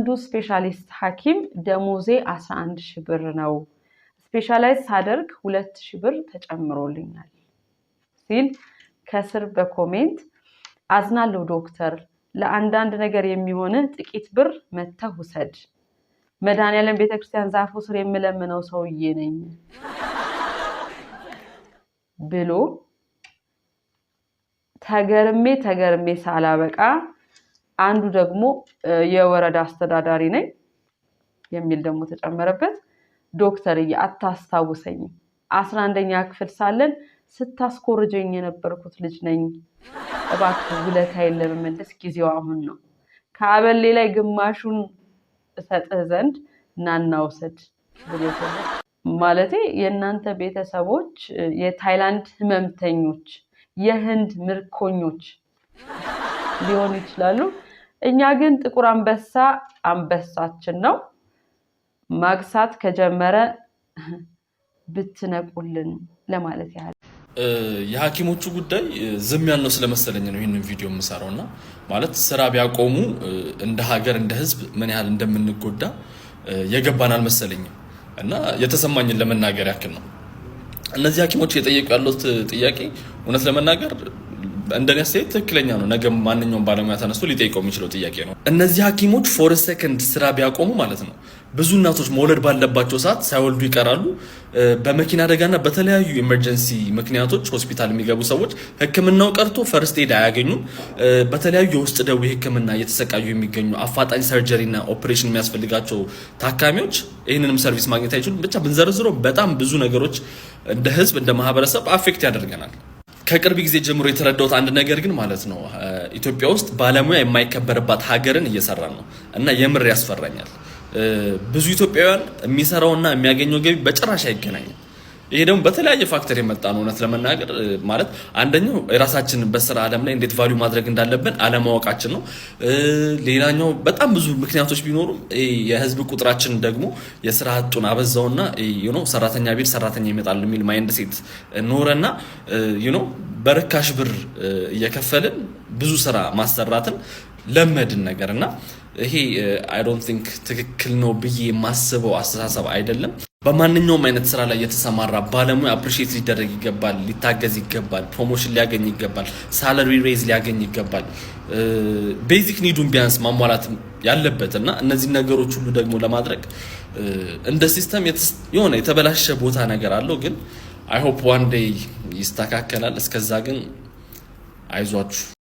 አንዱ ስፔሻሊስት ሐኪም ደሞዜ 11,000 ብር ነው ስፔሻላይዝ ሳደርግ 2,000 ብር ተጨምሮልኛል ሲል ከስር በኮሜንት አዝናለሁ ዶክተር ለአንዳንድ ነገር የሚሆነ ጥቂት ብር መተህ ውሰድ መድኃኒዓለም ቤተክርስቲያን ዛፉ ስር የምለምነው ሰውዬ ነኝ ብሎ ተገርሜ ሳላበቃ አንዱ ደግሞ የወረዳ አስተዳዳሪ ነኝ የሚል ደግሞ ተጨመረበት ዶክተር አታስታውሰኝ 11ኛ ክፍል ሳለን ስታስኮርጀኝ የነበርኩት ልጅ ነኝ እባክህ ውለታዬን ለመመለስ ጊዜው አሁን ነው ከአበሌ ላይ ግማሹን እሰጥህ ዘንድ ናናውሰድ ብሎታል ማለቴ የእናንተ ቤተሰቦች የታይላንድ ህመምተኞች የህንድ ምርኮኞች ሊሆኑ ይችላሉ እኛ ግን ጥቁር አንበሳችን ነው ማግሳት ከጀመረ ብትነቁልን ለማለት ያህል የሐኪሞቹ ጉዳይ ዝም ያልነው ስለመሰለኝ ነው ይሄንን ቪዲዮ የምሰራውና ማለት ስራ ቢያቆሙ እንደ ሀገር እንደ ህዝብ ምን ያህል እንደምንጎዳ የገባናል መሰለኝ እና የተሰማኝን ለመናገር ያክል ነው እነዚህ ሐኪሞች የጠየቁ ያሉት ጥያቄ እውነት ለመናገር እንደኔ አስተያየት ትክክለኛ ነው ነገ ማንኛውም ባለሙያ ተነስቶ ሊጠይቀው የሚችለው ጥያቄ ነው እነዚህ ሐኪሞች ፎር ሰከንድ ስራ ቢያቆሙ ማለት ነው ብዙ እናቶች መውለድ ባለባቸው ሰዓት ሳይወልዱ ይቀራሉ በመኪና አደጋና በተለያዩ ኢመርጀንሲ ምክንያቶች ሆስፒታል የሚገቡ ሰዎች ህክምናው ቀርቶ ፈርስት ኤድ አያገኙም በተለያዩ የውስጥ ደዌ ህክምና እየተሰቃዩ የሚገኙ አፋጣኝ ሰርጀሪና ኦፕሬሽን የሚያስፈልጋቸው ታካሚዎች ይሄንንም ሰርቪስ ማግኘት አይችሉም ብቻ ብንዘርዝረው በጣም ብዙ ነገሮች እንደ ህዝብ እንደ ማህበረሰብ አፌክት ያደርገናል ከቅርብ ጊዜ ጀምሮ የተረዳሁት አንድ ነገር ግን ማለት ነው ኢትዮጵያ ውስጥ ባለሙያ የማይከበርባት ሀገርን እየሰራን ነው እና የምር ያስፈራኛል ብዙ ኢትዮጵያውያን የሚሰራውና የሚያገኘው ገቢ በጭራሽ አይገናኝም ይሄ ደግሞ በተለያየ ፋክተር የመጣ ነው እውነት ለመናገር ማለት አንደኛው የራሳችን በስራ ዓለም ላይ እንዴት ቫልዩ ማድረግ እንዳለብን አለማወቃችን ነው ሌላኛው በጣም ብዙ ምክንያቶች ቢኖሩም የህዝብ ቁጥራችን ደግሞ የስራ አጡን አበዛውና ሰራተኛ ቤት ሰራተኛ ይመጣል የሚል ማይንድ ሴት ኖረና በርካሽ ብር እየከፈልን ብዙ ስራ ማሰራትን ለመድን ነገርና ይሄ አይ ዶንት ቲንክ ትክክል ነው ብዬ ማስበው አስተሳሰብ አይደለም በማንኛውም አይነት ስራ ላይ የተሰማራ ባለሙያ አፕሪሺየት ሊደረግ ይገባል ሊታገዝ ይገባል ፕሮሞሽን ሊያገኝ ይገባል ሳላሪ ሬዝ ሊያገኝ ይገባል ቤዚክ ኒዱን ቢያንስ ማሟላት ያለበትና እነዚህ ነገሮች ሁሉ ደግሞ ለማድረግ እንደ ሲስተም የሆነ የተበላሸ ቦታ ነገር አለው ግን አይ ሆፕ ዋን ዴይ ይስተካከላል እስከዛ ግን አይዟችሁ